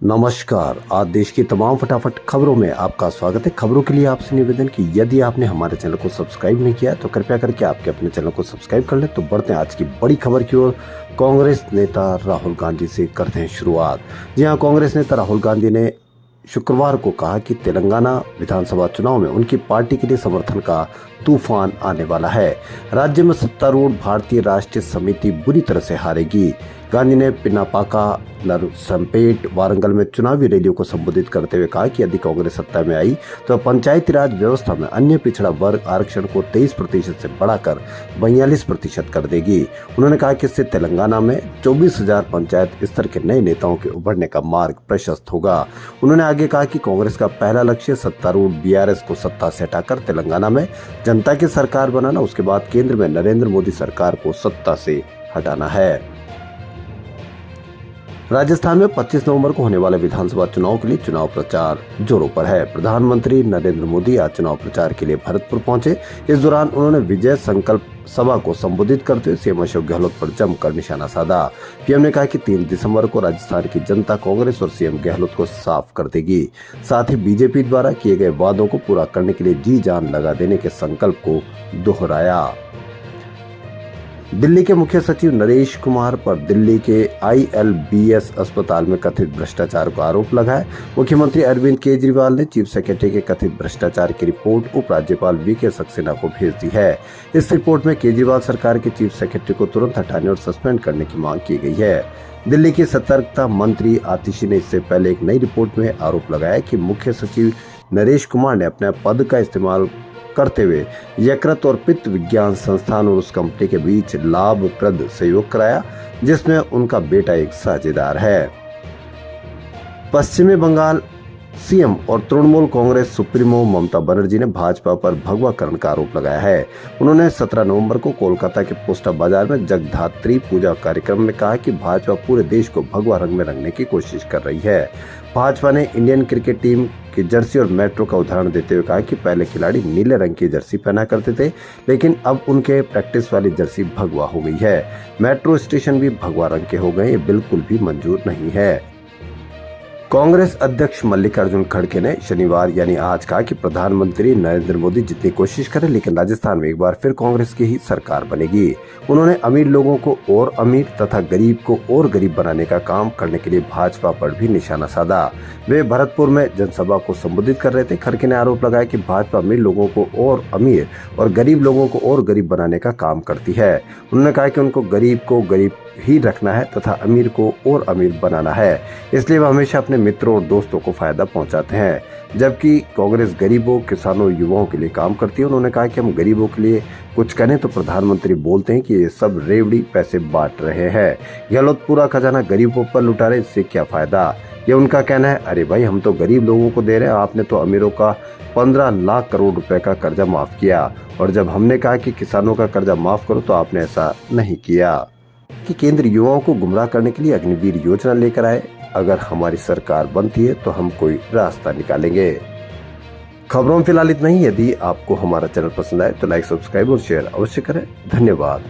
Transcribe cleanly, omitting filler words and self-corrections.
नमस्कार। आज देश की तमाम फटाफट खबरों में आपका स्वागत है। खबरों के लिए आपसे निवेदन कि यदि आपने हमारे चैनल को सब्सक्राइब नहीं किया तो कृपया करके आपके अपने चैनल को सब्सक्राइब कर लें। तो बढ़ते हैं आज की बड़ी खबर की ओर। कांग्रेस नेता राहुल गांधी से करते हैं शुरुआत। जी हां, कांग्रेस नेता राहुल गांधी ने शुक्रवार को कहा कि तेलंगाना विधानसभा चुनाव में उनकी पार्टी के लिए समर्थन का तूफान आने वाला है। राज्य में सत्तारूढ़ भारतीय राष्ट्रीय समिति बुरी तरह से हारेगी। गांधी ने पिनापाका, नरसंपेट, वारंगल में चुनावी रैलियों को संबोधित करते हुए कहा कि यदि कांग्रेस सत्ता में आई तो पंचायती राज व्यवस्था में अन्य पिछड़ा वर्ग आरक्षण को 23% से बढ़ाकर 42% कर देगी। उन्होंने कहा कि इससे तेलंगाना में 24,000 पंचायत स्तर के नए नेताओं के उभरने का मार्ग प्रशस्त होगा। उन्होंने आगे कहा कि कांग्रेस का पहला लक्ष्य सत्तारूढ़ बीआरएस को सत्ता से हटाकर तेलंगाना में जनता की सरकार बनाना, उसके बाद केंद्र में नरेंद्र मोदी सरकार को सत्ता से हटाना है। राजस्थान में 25 नवंबर को होने वाले विधानसभा चुनाव के लिए चुनाव प्रचार जोरों पर है। प्रधानमंत्री नरेंद्र मोदी आज चुनाव प्रचार के लिए भरतपुर पहुंचे। इस दौरान उन्होंने विजय संकल्प सभा को संबोधित करते हुए सीएम अशोक गहलोत पर जमकर निशाना साधा। पीएम ने कहा कि 3 दिसंबर को राजस्थान की जनता कांग्रेस और सीएम गहलोत को साफ कर देगी। साथ ही बीजेपी द्वारा किए गए वादों को पूरा करने के लिए जी जान लगा देने के संकल्प को दोहराया। दिल्ली के मुख्य सचिव नरेश कुमार पर दिल्ली के ILBS अस्पताल में कथित भ्रष्टाचार का आरोप लगा है। मुख्यमंत्री अरविंद केजरीवाल ने चीफ सेक्रेटरी के कथित भ्रष्टाचार की रिपोर्ट उपराज्यपाल VK सक्सेना को भेज दी है। इस रिपोर्ट में केजरीवाल सरकार के चीफ सेक्रेटरी को तुरंत हटाने और सस्पेंड करने की मांग की गई है। दिल्ली की सतर्कता मंत्री आतिशी ने इससे पहले एक नई रिपोर्ट में आरोप लगाया कि मुख्य सचिव नरेश कुमार ने अपने पद का इस्तेमाल करते हुए यकृत और पित्त विज्ञान संस्थान और उस कंपनी के बीच लाभप्रद सहयोग कराया जिसमें उनका बेटा एक साझेदार है। पश्चिमी बंगाल सीएम और तृणमूल कांग्रेस सुप्रीमो ममता बनर्जी ने भाजपा पर भगवाकरण का आरोप लगाया है। उन्होंने 17 नवंबर को कोलकाता के पोस्टा बाजार में जगधात्री पूजा कार्यक्रम में कहा कि भाजपा पूरे देश को भगवा रंग में रंगने की कोशिश कर रही है। भाजपा ने इंडियन क्रिकेट टीम की जर्सी और मेट्रो का उदाहरण देते हुए कहा कि पहले खिलाड़ी नीले रंग की जर्सी पहना करते थे, लेकिन अब उनके प्रैक्टिस वाली जर्सी भगवा हो गई है। मेट्रो स्टेशन भी भगवा रंग के हो गए, ये बिल्कुल भी मंजूर नहीं है। कांग्रेस अध्यक्ष मल्लिकार्जुन खड़गे ने शनिवार यानी आज कहा कि प्रधानमंत्री नरेंद्र मोदी जितनी कोशिश करें लेकिन राजस्थान में एक बार फिर कांग्रेस की ही सरकार बनेगी। उन्होंने अमीर लोगों को और अमीर तथा गरीब को और गरीब बनाने का काम करने के लिए भाजपा पर भी निशाना साधा। वे भरतपुर में जनसभा को संबोधित कर रहे थे। खड़गे ने आरोप लगाया कि भाजपा अमीर लोगों को और अमीर और गरीब लोगों को और गरीब बनाने का काम करती है। उन्होंने कहा कि उनको गरीब ही रखना है तथा अमीर को और अमीर बनाना है, इसलिए वह हमेशा अपने मित्रों और दोस्तों को फायदा पहुंचाते हैं, जबकि कांग्रेस गरीबों, किसानों, युवाओं के लिए काम करती है। उन्होंने कहा कि हम गरीबों के लिए कुछ करें तो प्रधानमंत्री बोलते हैं कि ये सब रेवड़ी पैसे बांट रहे हैं। गहलोत पूरा खजाना गरीबों पर लुटा रहे, इससे क्या फायदा, ये उनका कहना है। अरे भाई, हम तो गरीब लोगों को दे रहे हैं, आपने तो अमीरों का 15 लाख करोड़ रुपए का कर्जा माफ किया, और जब हमने कहा कि किसानों का कर्जा माफ करो तो आपने ऐसा नहीं किया। कि केंद्र युवाओं को गुमराह करने के लिए अग्निवीर योजना लेकर आए। अगर हमारी सरकार बनती है तो हम कोई रास्ता निकालेंगे। खबरों में फिलहाल इतना ही। यदि आपको हमारा चैनल पसंद आए तो लाइक, सब्सक्राइब और शेयर अवश्य करें। धन्यवाद।